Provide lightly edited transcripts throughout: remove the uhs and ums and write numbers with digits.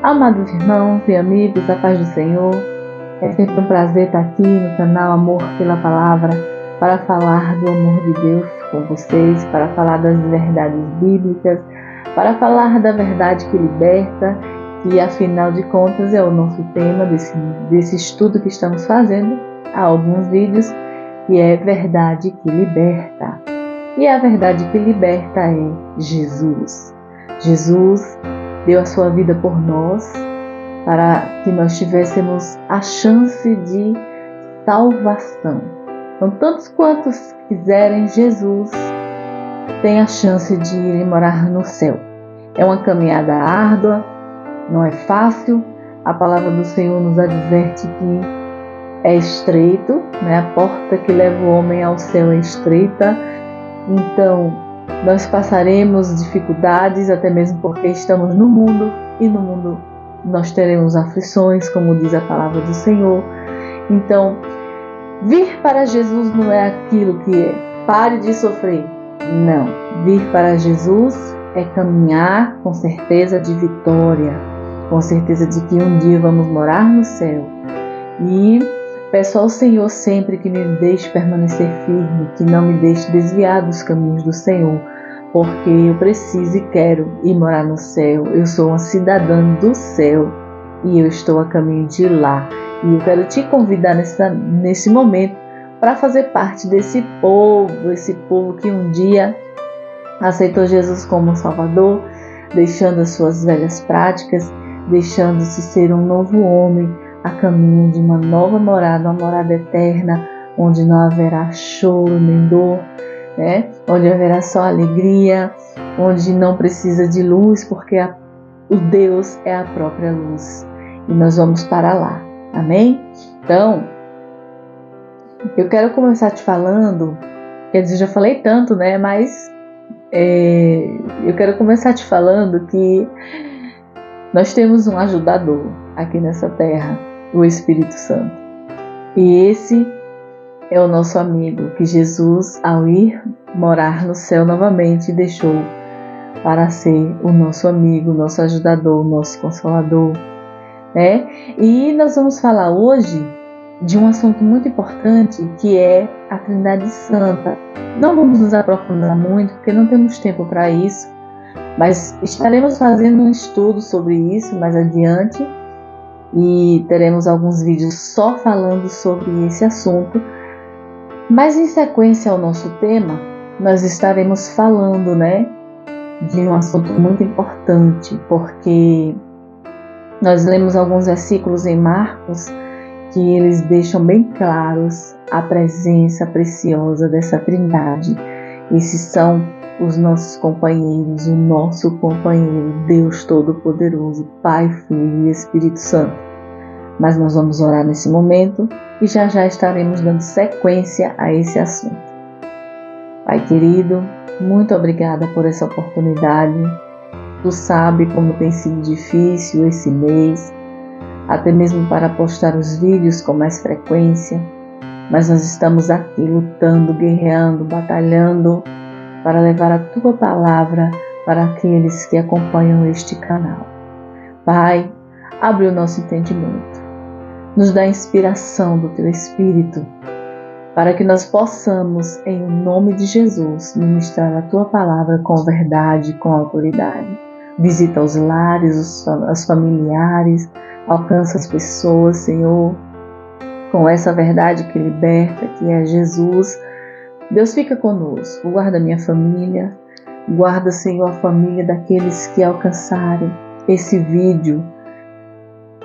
Amados irmãos e amigos, a paz do Senhor. É sempre um prazer estar aqui no canal Amor pela Palavra para falar do amor de Deus com vocês, para falar das verdades bíblicas, para falar da verdade que liberta, que afinal de contas é o nosso tema desse estudo que estamos fazendo há alguns vídeos, que é verdade que liberta. E a verdade que liberta é Jesus. Jesus deu a sua vida por nós, para que nós tivéssemos a chance de salvação. Então, tantos quantos quiserem Jesus, têm a chance de irem morar no céu. É uma caminhada árdua, não é fácil. A palavra do Senhor nos adverte que é estreito, né? A porta que leva o homem ao céu é estreita. Então, nós passaremos dificuldades, até mesmo porque estamos no mundo, e no mundo nós teremos aflições, como diz a palavra do Senhor. Então, vir para Jesus não é aquilo que é pare de sofrer. Não, vir para Jesus é caminhar com certeza de vitória, com certeza de que um dia vamos morar no céu. E peço ao Senhor sempre que me deixe permanecer firme, que não me deixe desviar dos caminhos do Senhor, porque eu preciso e quero ir morar no céu. Eu sou uma cidadã do céu e eu estou a caminho de lá. E eu quero te convidar nesse momento para fazer parte desse povo, esse povo que um dia aceitou Jesus como Salvador, deixando as suas velhas práticas, deixando-se ser um novo homem, a caminho de uma nova morada, uma morada eterna, onde não haverá choro nem dor, né? Onde haverá só alegria, onde não precisa de luz, porque o Deus é a própria luz. E nós vamos para lá. Amém? Então, eu quero começar te falando, quer dizer, já falei tanto, né? Mas eu quero começar te falando que nós temos um ajudador aqui nessa terra, o Espírito Santo. E esse é o nosso amigo que Jesus, ao ir morar no céu novamente, deixou para ser o nosso amigo, o nosso ajudador, o nosso consolador, né? E nós vamos falar hoje de um assunto muito importante, que é a Trindade Santa. Não vamos nos aprofundar muito, porque não temos tempo para isso, mas estaremos fazendo um estudo sobre isso mais adiante e teremos alguns vídeos só falando sobre esse assunto. Mas em sequência ao nosso tema, nós estaremos falando, né, de um assunto muito importante, porque nós lemos alguns versículos em Marcos que eles deixam bem claros a presença preciosa dessa Trindade. Esses são os nossos companheiros, o nosso companheiro, Deus Todo-Poderoso, Pai, Filho e Espírito Santo. Mas nós vamos orar nesse momento e já estaremos dando sequência a esse assunto. Pai querido, muito obrigada por essa oportunidade. Tu sabe como tem sido difícil esse mês, até mesmo para postar os vídeos com mais frequência, mas nós estamos aqui lutando, guerreando, batalhando para levar a Tua palavra para aqueles que acompanham este canal. Pai, abre o nosso entendimento, nos dá a inspiração do Teu Espírito, para que nós possamos, em nome de Jesus, ministrar a Tua palavra com verdade, com autoridade. Visita os lares, os familiares, alcança as pessoas, Senhor, com essa verdade que liberta, que é Jesus. Deus, fica conosco, guarda minha família, guarda, Senhor, a família daqueles que alcançarem esse vídeo.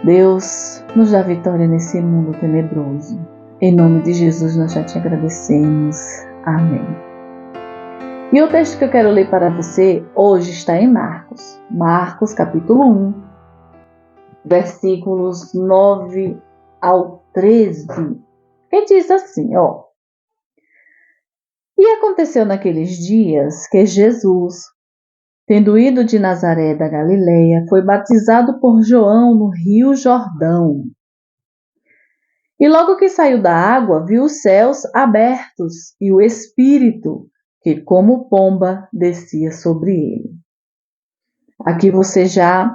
Deus, nos dá vitória nesse mundo tenebroso. Em nome de Jesus nós já te agradecemos. Amém. E o texto que eu quero ler para você hoje está em Marcos. Marcos capítulo 1, versículos 9 ao 13. Que diz assim, ó. E aconteceu naqueles dias que Jesus, tendo ido de Nazaré da Galileia, foi batizado por João no rio Jordão. E logo que saiu da água, viu os céus abertos e o Espírito, que como pomba descia sobre ele. Aqui você já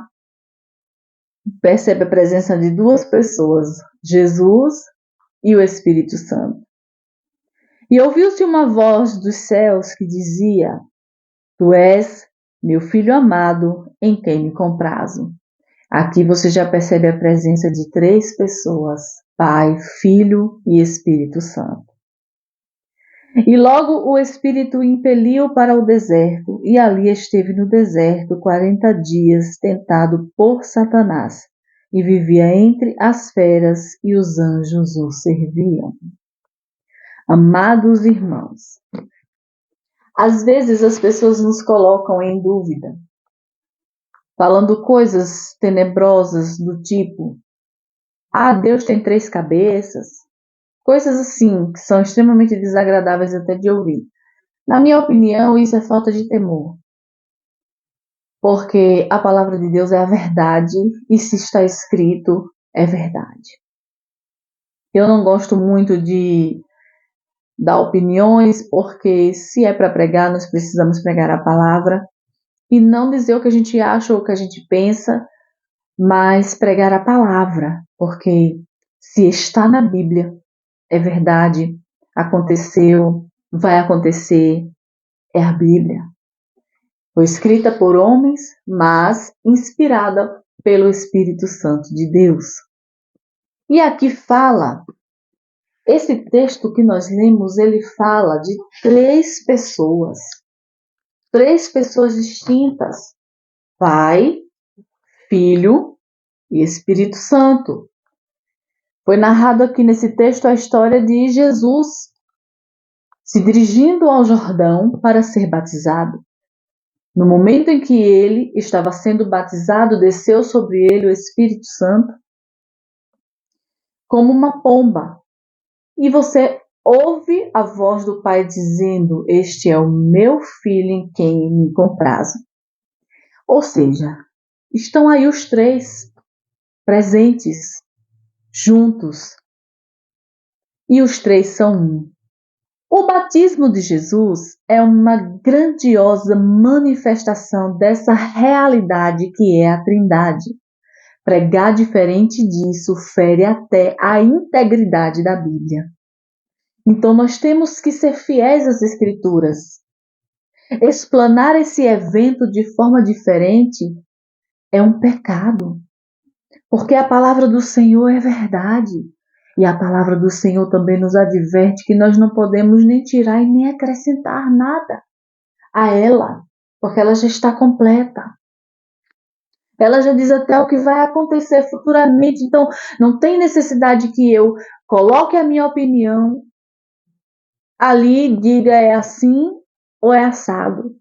percebe a presença de duas pessoas, Jesus e o Espírito Santo. E ouviu-se uma voz dos céus que dizia: Tu és meu filho amado, em quem me comprazo. Aqui você já percebe a presença de três pessoas: Pai, Filho e Espírito Santo. E logo o Espírito o impeliu para o deserto, e ali esteve no deserto 40 dias, tentado por Satanás, e vivia entre as feras, e os anjos o serviam. Amados irmãos, às vezes as pessoas nos colocam em dúvida, falando coisas tenebrosas do tipo: Deus tem três cabeças. Coisas assim, que são extremamente desagradáveis até de ouvir. Na minha opinião, isso é falta de temor. Porque a palavra de Deus é a verdade, e se está escrito, é verdade. Eu não gosto muito de dar opiniões, porque se é para pregar, nós precisamos pregar a palavra, e não dizer o que a gente acha ou o que a gente pensa, mas pregar a palavra, porque se está na Bíblia, é verdade, aconteceu, vai acontecer, é a Bíblia. Foi escrita por homens, mas inspirada pelo Espírito Santo de Deus. E aqui fala, esse texto que nós lemos, ele fala de três pessoas distintas: Pai, Filho e Espírito Santo. Foi narrado aqui nesse texto a história de Jesus se dirigindo ao Jordão para ser batizado. No momento em que ele estava sendo batizado, desceu sobre ele o Espírito Santo como uma pomba. E você ouve a voz do Pai dizendo: Este é o meu filho em quem me comprazo. Ou seja, estão aí os três presentes, juntos. E os três são um. O batismo de Jesus é uma grandiosa manifestação dessa realidade que é a Trindade. Pregar diferente disso fere até a integridade da Bíblia. Então nós temos que ser fiéis às Escrituras. Explanar esse evento de forma diferente é um pecado, porque a palavra do Senhor é verdade. E a palavra do Senhor também nos adverte que nós não podemos nem tirar e nem acrescentar nada a ela, porque ela já está completa. Ela já diz até o que vai acontecer futuramente, então não tem necessidade que eu coloque a minha opinião ali, diga é assim ou é assado.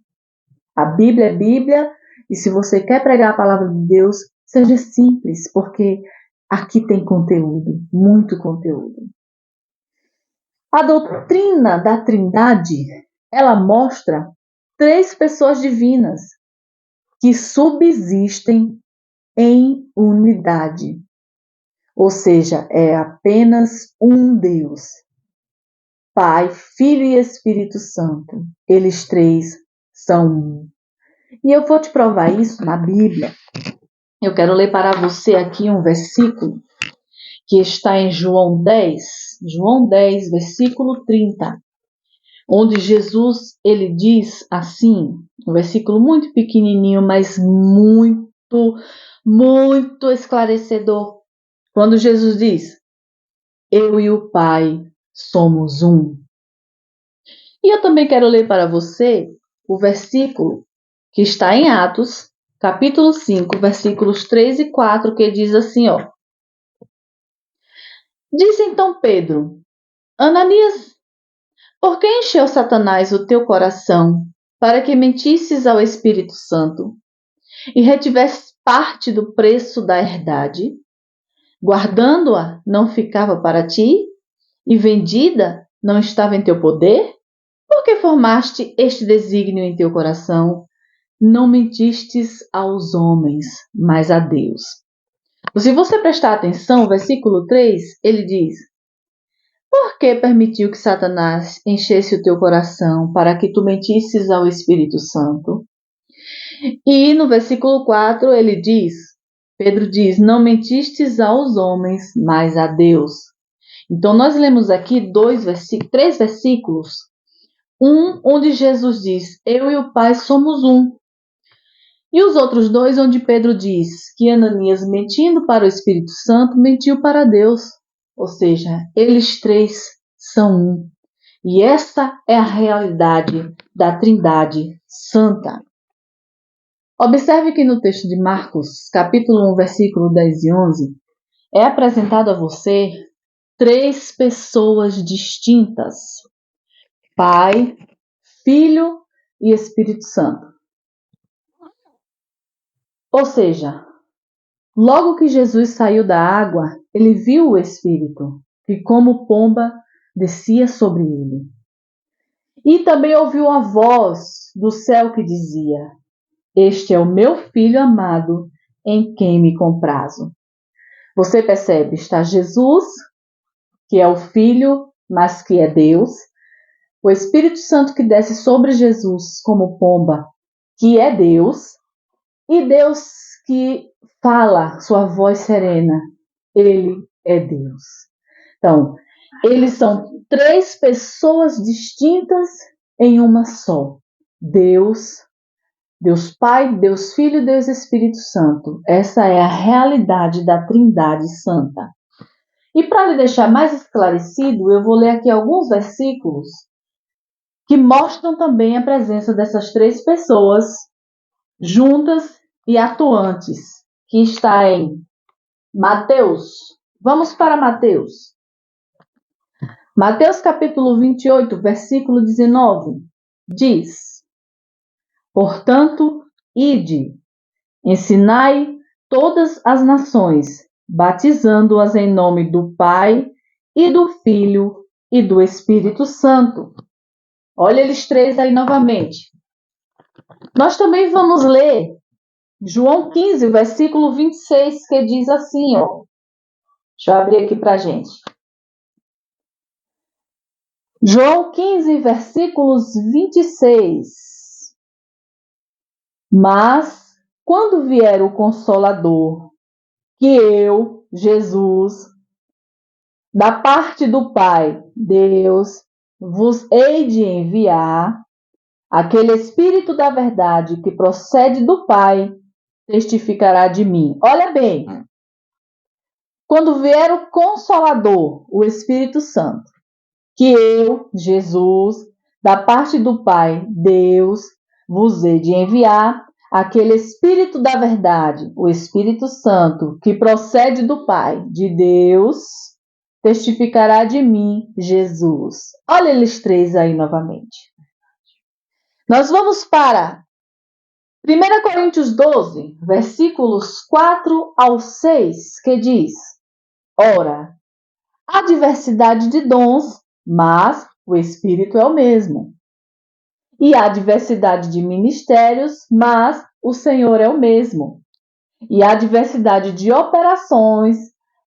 A Bíblia é Bíblia, e se você quer pregar a palavra de Deus, seja simples, porque aqui tem conteúdo, muito conteúdo. A doutrina da Trindade, ela mostra três pessoas divinas que subsistem em unidade. Ou seja, é apenas um Deus. Pai, Filho e Espírito Santo. Eles três são um. E eu vou te provar isso na Bíblia. Eu quero ler para você aqui um versículo que está em João 10, versículo 30, onde Jesus, ele diz assim, um versículo muito pequenininho, mas muito esclarecedor. Quando Jesus diz: Eu e o Pai somos um. E eu também quero ler para você o versículo que está em Atos, capítulo 5, versículos 3 e 4, que diz assim, ó. Disse então Pedro: Ananias, por que encheu Satanás o teu coração para que mentisses ao Espírito Santo e retivesses parte do preço da herdade? Guardando-a não ficava para ti? E vendida não estava em teu poder? Por que formaste este desígnio em teu coração? Não mentistes aos homens, mas a Deus. Se você prestar atenção, o versículo 3, ele diz: Por que permitiu que Satanás enchesse o teu coração para que tu mentisses ao Espírito Santo? E no versículo 4 ele diz: Pedro diz: não mentistes aos homens, mas a Deus. Então nós lemos aqui três versículos. Um onde Jesus diz: eu e o Pai somos um. E os outros dois onde Pedro diz que Ananias, mentindo para o Espírito Santo, mentiu para Deus. Ou seja, eles três são um. E essa é a realidade da Trindade Santa. Observe que no texto de Marcos, capítulo 1, versículo 10 e 11, é apresentado a você três pessoas distintas: Pai, Filho e Espírito Santo. Ou seja, logo que Jesus saiu da água, ele viu o Espírito, que como pomba descia sobre ele. E também ouviu a voz do céu que dizia: este é o meu Filho amado, em quem me comprazo. Você percebe, está Jesus, que é o Filho, mas que é Deus, o Espírito Santo que desce sobre Jesus como pomba, que é Deus, e Deus que fala, sua voz serena, ele é Deus. Então, eles são três pessoas distintas em uma só. Deus Pai, Deus Filho e Deus Espírito Santo. Essa é a realidade da Trindade Santa. E para lhe deixar mais esclarecido, eu vou ler aqui alguns versículos que mostram também a presença dessas três pessoas juntas e atuantes, que está em Mateus. Vamos para Mateus. Mateus capítulo 28, versículo 19, diz: portanto, ide, ensinai todas as nações, batizando-as em nome do Pai e do Filho e do Espírito Santo. Olha eles três aí novamente. Nós também vamos ler João 15, versículo 26, que diz assim, ó. Deixa eu abrir aqui para a gente. João 15, versículos 26. Mas, quando vier o Consolador, que eu, Jesus, da parte do Pai, Deus, vos hei de enviar, aquele Espírito da verdade que procede do Pai, testificará de mim. Olha bem, quando vier o Consolador, o Espírito Santo, que eu, Jesus, da parte do Pai, Deus, vos hei de enviar, aquele Espírito da verdade, o Espírito Santo, que procede do Pai, de Deus, testificará de mim, Jesus. Olha eles três aí novamente. Nós vamos para 1 Coríntios 12, versículos 4 ao 6, que diz: ora, há diversidade de dons, mas o Espírito é o mesmo. E há diversidade de ministérios, mas o Senhor é o mesmo. E há diversidade de operações,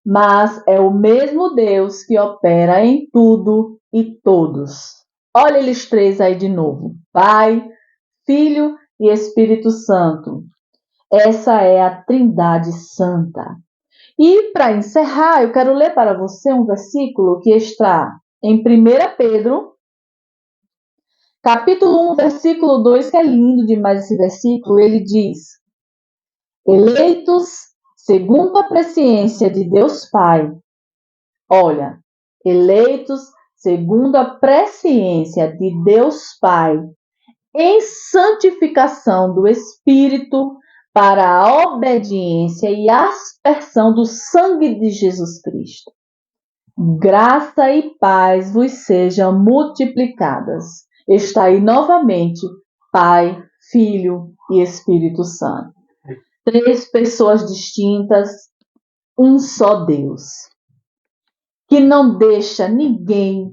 mas é o mesmo Deus que opera em tudo e todos. Olha eles três aí de novo: Pai, Filho e Espírito Santo. Essa é a Trindade Santa. E para encerrar, eu quero ler para você um versículo que está em 1 Pedro, capítulo 1, versículo 2, que é lindo demais esse versículo. Ele diz: eleitos segundo a presciência de Deus Pai. Olha, eleitos segundo a presciência de Deus Pai, em santificação do Espírito, para a obediência e aspersão do sangue de Jesus Cristo. Graça e paz vos sejam multiplicadas. Está aí novamente Pai, Filho e Espírito Santo. Três pessoas distintas, um só Deus, que não deixa ninguém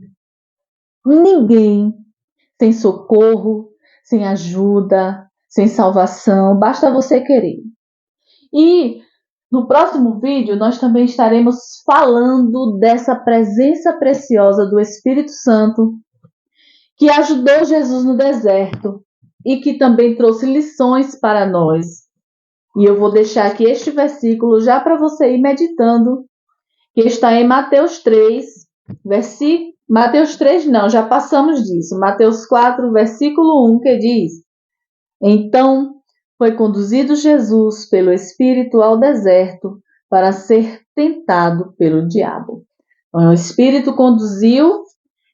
sem socorro, sem ajuda, sem salvação, basta você querer. E no próximo vídeo nós também estaremos falando dessa presença preciosa do Espírito Santo que ajudou Jesus no deserto e que também trouxe lições para nós E eu vou deixar aqui este versículo já para você ir meditando, que está em Mateus 3, Mateus 3 não, já passamos disso. Mateus 4, versículo 1, que diz: Então foi conduzido Jesus pelo Espírito ao deserto para ser tentado pelo diabo. Então, o Espírito conduziu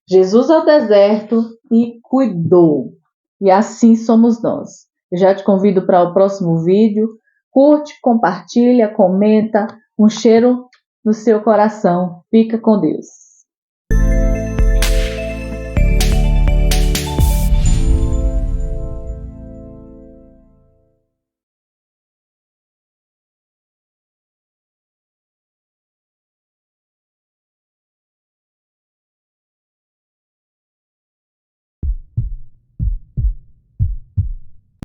Jesus ao deserto e cuidou. E assim somos nós. Eu já te convido para o próximo vídeo. Curte, compartilha, comenta. Um cheiro no seu coração. Fica com Deus.